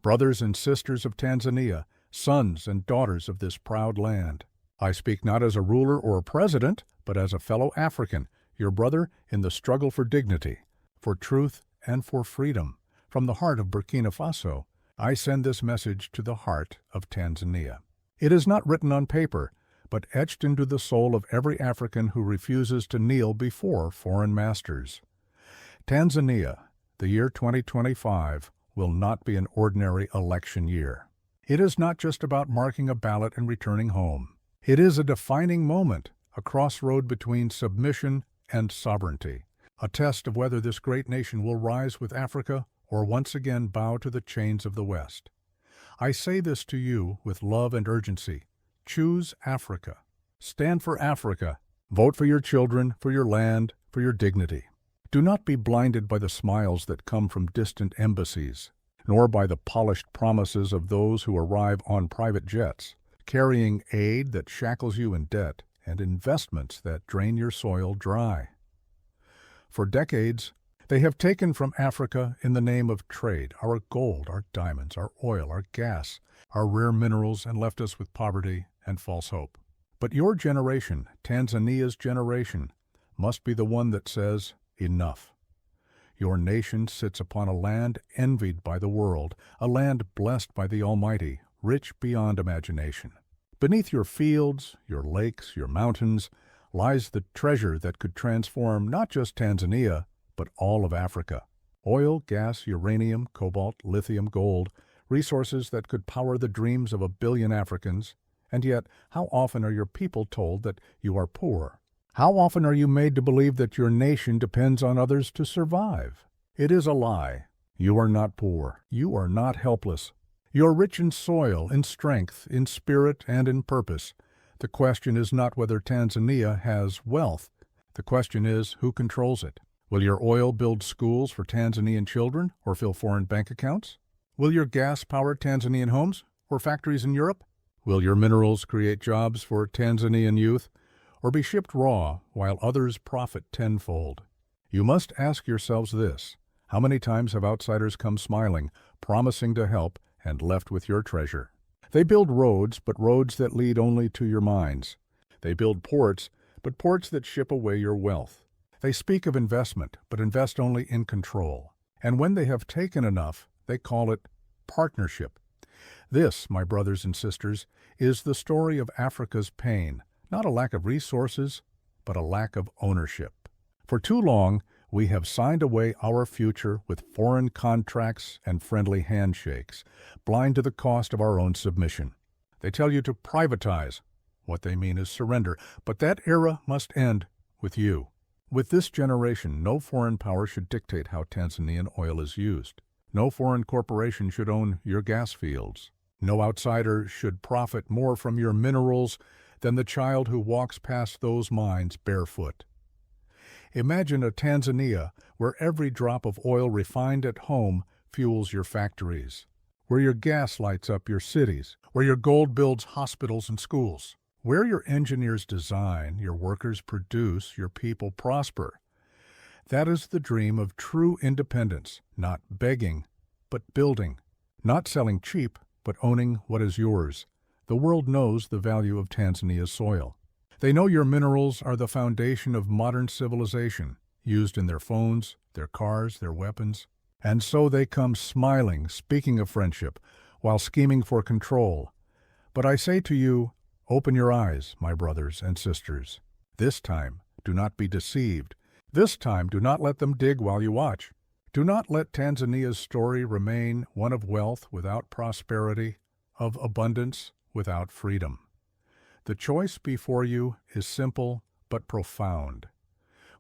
Brothers and sisters of Tanzania, sons and daughters of this proud land, I speak not as a ruler or a president, but as a fellow African, your brother in the struggle for dignity, for truth, and for freedom. From the heart of Burkina Faso, I send this message to the heart of Tanzania. It is not written on paper, but etched into the soul of every African who refuses to kneel before foreign masters. Tanzania, the year 2025, will not be an ordinary election year. It is not just about marking a ballot and returning home. It is a defining moment, a crossroad between submission and sovereignty, a test of whether this great nation will rise with Africa or once again bow to the chains of the West. I say this to you with love and urgency. Choose Africa. Stand for Africa. Vote for your children, for your land, for your dignity. Do not be blinded by the smiles that come from distant embassies, nor by the polished promises of those who arrive on private jets, carrying aid that shackles you in debt and investments that drain your soil dry. For decades, they have taken from Africa in the name of trade our gold, our diamonds, our oil, our gas, our rare minerals, and left us with poverty and false hope. But your generation, Tanzania's generation, must be the one that says, enough. Your nation sits upon a land envied by the world, a land blessed by the Almighty, rich beyond imagination. Beneath your fields, your lakes, your mountains, lies the treasure that could transform not just Tanzania, but all of Africa. Oil, gas, uranium, cobalt, lithium, gold, resources that could power the dreams of 1 billion Africans. And yet, how often are your people told that you are poor? How often are you made to believe that your nation depends on others to survive? It is a lie. You are not poor. You are not helpless. You are rich in soil, in strength, in spirit, and in purpose. The question is not whether Tanzania has wealth. The question is who controls it. Will your oil build schools for Tanzanian children or fill foreign bank accounts? Will your gas power Tanzanian homes or factories in Europe? Will your minerals create jobs for Tanzanian youth or be shipped raw while others profit tenfold? You must ask yourselves this: how many times have outsiders come smiling, promising to help, and left with your treasure? They build roads, but roads that lead only to your mines. They build ports, but ports that ship away your wealth. They speak of investment, but invest only in control. And when they have taken enough, they call it partnership. This, my brothers and sisters, is the story of Africa's pain, not a lack of resources, but a lack of ownership. For too long, we have signed away our future with foreign contracts and friendly handshakes, blind to the cost of our own submission. They tell you to privatize. What they mean is surrender, but that era must end with you. With this generation, no foreign power should dictate how Tanzanian oil is used. No foreign corporation should own your gas fields. No outsider should profit more from your minerals than the child who walks past those mines barefoot. Imagine a Tanzania where every drop of oil refined at home fuels your factories, where your gas lights up your cities, where your gold builds hospitals and schools, where your engineers design, your workers produce, your people prosper. That is the dream of true independence, not begging, but building, not selling cheap, but owning what is yours. The world knows the value of Tanzania's soil. They know your minerals are the foundation of modern civilization, used in their phones, their cars, their weapons. And so they come smiling, speaking of friendship, while scheming for control. But I say to you, open your eyes, my brothers and sisters. This time, do not be deceived. This time, do not let them dig while you watch. Do not let Tanzania's story remain one of wealth without prosperity, of abundance without freedom. The choice before you is simple but profound.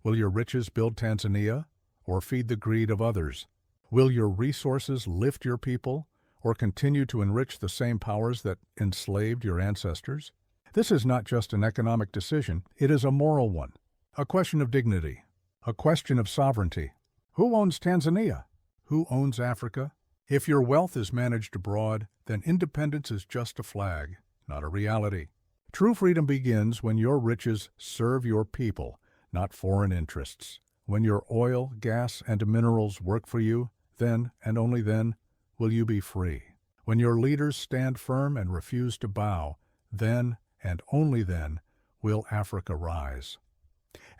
Will your riches build Tanzania or feed the greed of others? Will your resources lift your people or continue to enrich the same powers that enslaved your ancestors? This is not just an economic decision, it is a moral one, a question of dignity, a question of sovereignty. Who owns Tanzania? Who owns Africa? If your wealth is managed abroad, then independence is just a flag, not a reality. True freedom begins when your riches serve your people, not foreign interests. When your oil, gas, and minerals work for you, then, and only then, will you be free. When your leaders stand firm and refuse to bow, then, and only then, will Africa rise.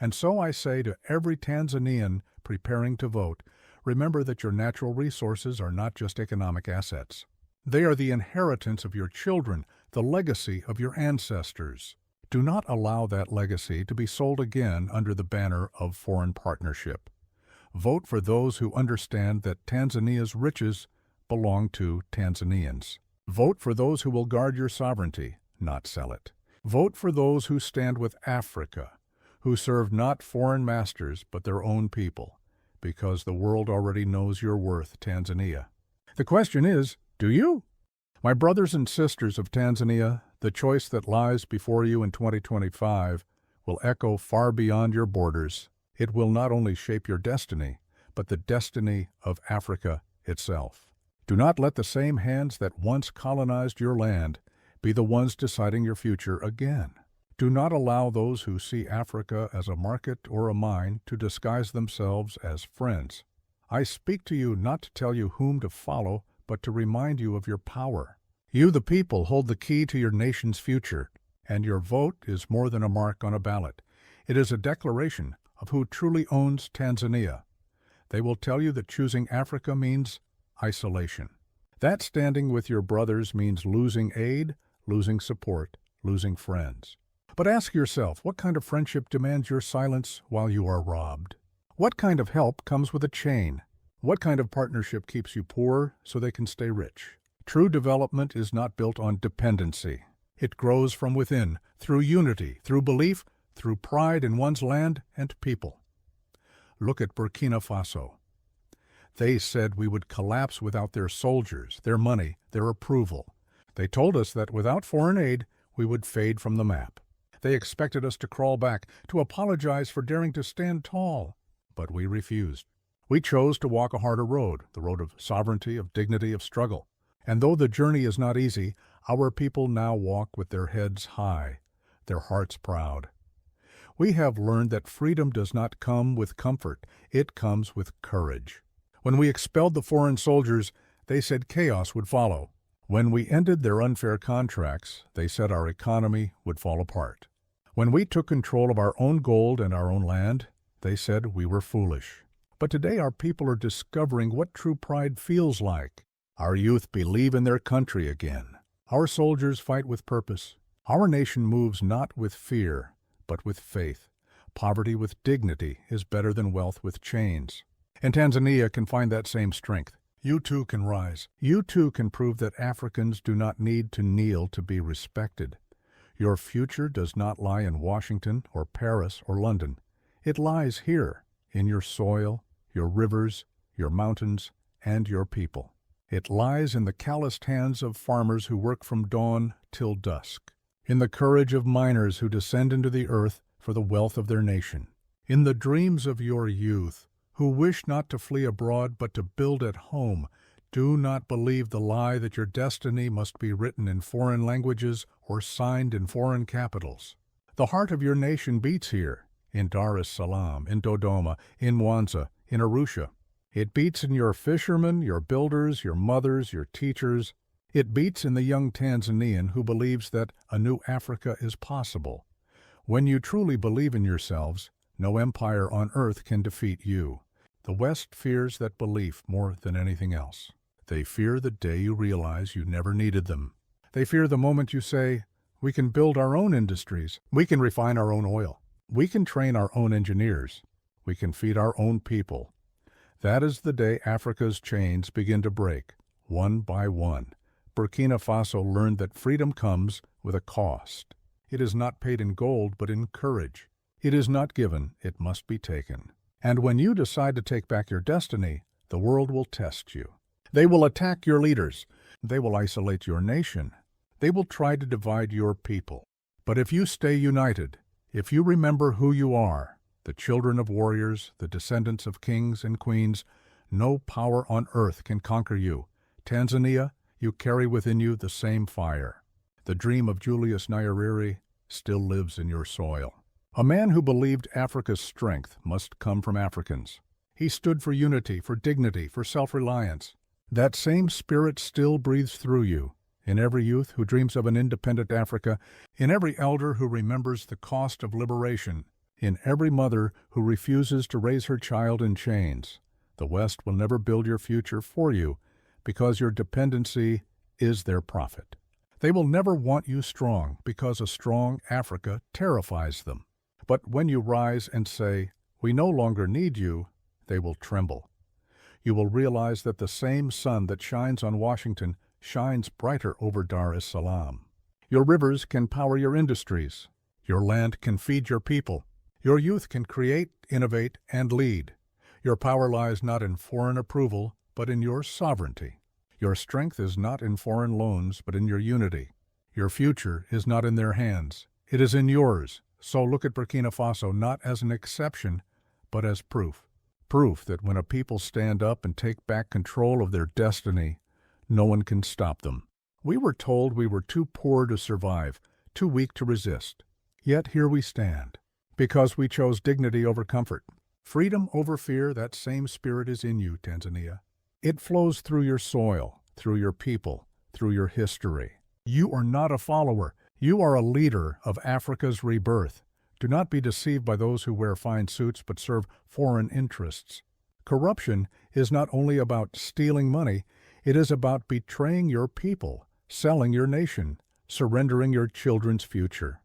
And so I say to every Tanzanian preparing to vote, remember that your natural resources are not just economic assets. They are the inheritance of your children, the legacy of your ancestors. Do not allow that legacy to be sold again under the banner of foreign partnership. Vote for those who understand that Tanzania's riches belong to Tanzanians. Vote for those who will guard your sovereignty, not sell it. Vote for those who stand with Africa, who serve not foreign masters but their own people, because the world already knows your worth, Tanzania. The question is, do you? My brothers and sisters of Tanzania, the choice that lies before you in 2025 will echo far beyond your borders. It will not only shape your destiny, but the destiny of Africa itself. Do not let the same hands that once colonized your land be the ones deciding your future again. Do not allow those who see Africa as a market or a mine to disguise themselves as friends. I speak to you not to tell you whom to follow, but to remind you of your power. You, the people, hold the key to your nation's future, and your vote is more than a mark on a ballot. It is a declaration of who truly owns Tanzania. They will tell you that choosing Africa means isolation. That standing with your brothers means losing aid, losing support, losing friends. But ask yourself, what kind of friendship demands your silence while you are robbed? What kind of help comes with a chain? What kind of partnership keeps you poor so they can stay rich? True development is not built on dependency. It grows from within, through unity, through belief, through pride in one's land and people. Look at Burkina Faso. They said we would collapse without their soldiers, their money, their approval. They told us that without foreign aid, we would fade from the map. They expected us to crawl back, to apologize for daring to stand tall. But we refused. We chose to walk a harder road, the road of sovereignty, of dignity, of struggle. And though the journey is not easy, our people now walk with their heads high, their hearts proud. We have learned that freedom does not come with comfort, it comes with courage. When we expelled the foreign soldiers, they said chaos would follow. When we ended their unfair contracts, they said our economy would fall apart. When we took control of our own gold and our own land, they said we were foolish. But today our people are discovering what true pride feels like. Our youth believe in their country again. Our soldiers fight with purpose. Our nation moves not with fear, but with faith. Poverty with dignity is better than wealth with chains. And Tanzania can find that same strength. You too can rise. You too can prove that Africans do not need to kneel to be respected. Your future does not lie in Washington or Paris or London. It lies here, in your soil, your rivers, your mountains, and your people. It lies in the calloused hands of farmers who work from dawn till dusk, in the courage of miners who descend into the earth for the wealth of their nation, in the dreams of your youth, who wish not to flee abroad but to build at home. Do not believe the lie that your destiny must be written in foreign languages or signed in foreign capitals. The heart of your nation beats here, in Dar es Salaam, in Dodoma, in Mwanza, in Arusha. It beats in your fishermen, your builders, your mothers, your teachers. It beats in the young Tanzanian who believes that a new Africa is possible. When you truly believe in yourselves, no empire on earth can defeat you. The West fears that belief more than anything else. They fear the day you realize you never needed them. They fear the moment you say, we can build our own industries, we can refine our own oil, we can train our own engineers, we can feed our own people. That is the day Africa's chains begin to break, one by one. Burkina Faso learned that freedom comes with a cost. It is not paid in gold, but in courage. It is not given, it must be taken. And when you decide to take back your destiny, the world will test you. They will attack your leaders. They will isolate your nation. They will try to divide your people. But if you stay united, if you remember who you are, the children of warriors, the descendants of kings and queens, no power on earth can conquer you. Tanzania, you carry within you the same fire. The dream of Julius Nyerere still lives in your soil. A man who believed Africa's strength must come from Africans. He stood for unity, for dignity, for self-reliance. That same spirit still breathes through you, in every youth who dreams of an independent Africa, in every elder who remembers the cost of liberation, in every mother who refuses to raise her child in chains. The West will never build your future for you because your dependency is their profit. They will never want you strong because a strong Africa terrifies them. But when you rise and say, "We no longer need you," they will tremble. You will realize that the same sun that shines on Washington shines brighter over Dar es Salaam. Your rivers can power your industries. Your land can feed your people. Your youth can create, innovate, and lead. Your power lies not in foreign approval, but in your sovereignty. Your strength is not in foreign loans, but in your unity. Your future is not in their hands. It is in yours. So look at Burkina Faso not as an exception, but as proof. Proof that when a people stand up and take back control of their destiny, no one can stop them. We were told we were too poor to survive, too weak to resist. Yet here we stand, because we chose dignity over comfort. Freedom over fear, that same spirit is in you, Tanzania. It flows through your soil, through your people, through your history. You are not a follower. You are a leader of Africa's rebirth. Do not be deceived by those who wear fine suits but serve foreign interests. Corruption is not only about stealing money, it is about betraying your people, selling your nation, surrendering your children's future.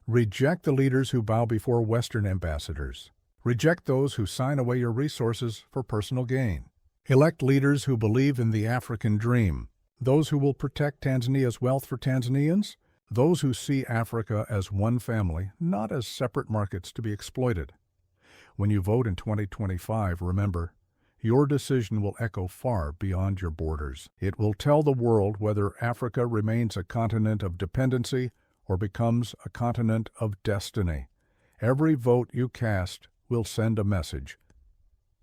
Reject the leaders who bow before Western ambassadors. Reject those who sign away your resources for personal gain. Elect leaders who believe in the African dream, those who will protect Tanzania's wealth for Tanzanians, those who see Africa as one family, not as separate markets to be exploited. When you vote in 2025, remember, your decision will echo far beyond your borders. It will tell the world whether Africa remains a continent of dependency or becomes a continent of destiny. Every vote you cast will send a message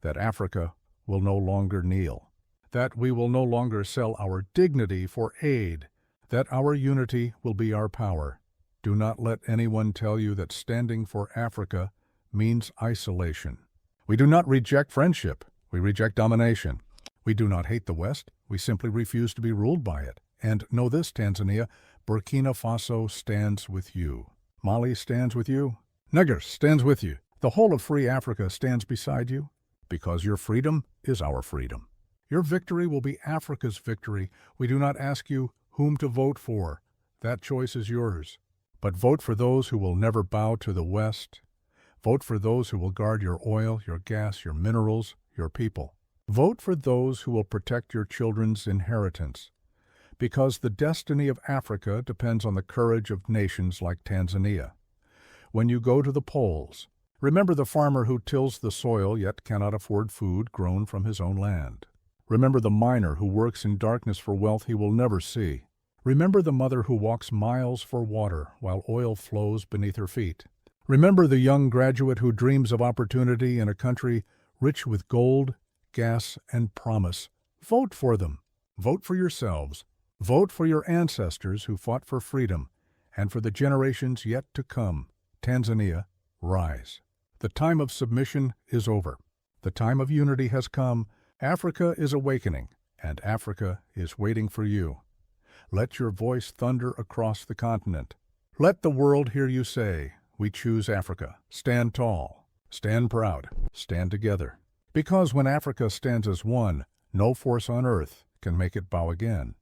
that Africa will no longer kneel, that we will no longer sell our dignity for aid, that our unity will be our power. Do not let anyone tell you that standing for Africa means isolation. We do not reject friendship, we reject domination. We do not hate the West, we simply refuse to be ruled by it. And know this, Tanzania, Burkina Faso stands with you. Mali stands with you. Niger stands with you. The whole of free Africa stands beside you, because your freedom is our freedom. Your victory will be Africa's victory. We do not ask you whom to vote for. That choice is yours. But vote for those who will never bow to the West. Vote for those who will guard your oil, your gas, your minerals, your people. Vote for those who will protect your children's inheritance. Because the destiny of Africa depends on the courage of nations like Tanzania. When you go to the polls, remember the farmer who tills the soil yet cannot afford food grown from his own land. Remember the miner who works in darkness for wealth he will never see. Remember the mother who walks miles for water while oil flows beneath her feet. Remember the young graduate who dreams of opportunity in a country rich with gold, gas, and promise. Vote for them. Vote for yourselves. Vote for your ancestors who fought for freedom and for the generations yet to come. Tanzania, rise. The time of submission is over. The time of unity has come. Africa is awakening, and Africa is waiting for you. Let your voice thunder across the continent. Let the world hear you say, "We choose Africa." Stand tall, stand proud, stand together. Because when Africa stands as one, no force on earth can make it bow again.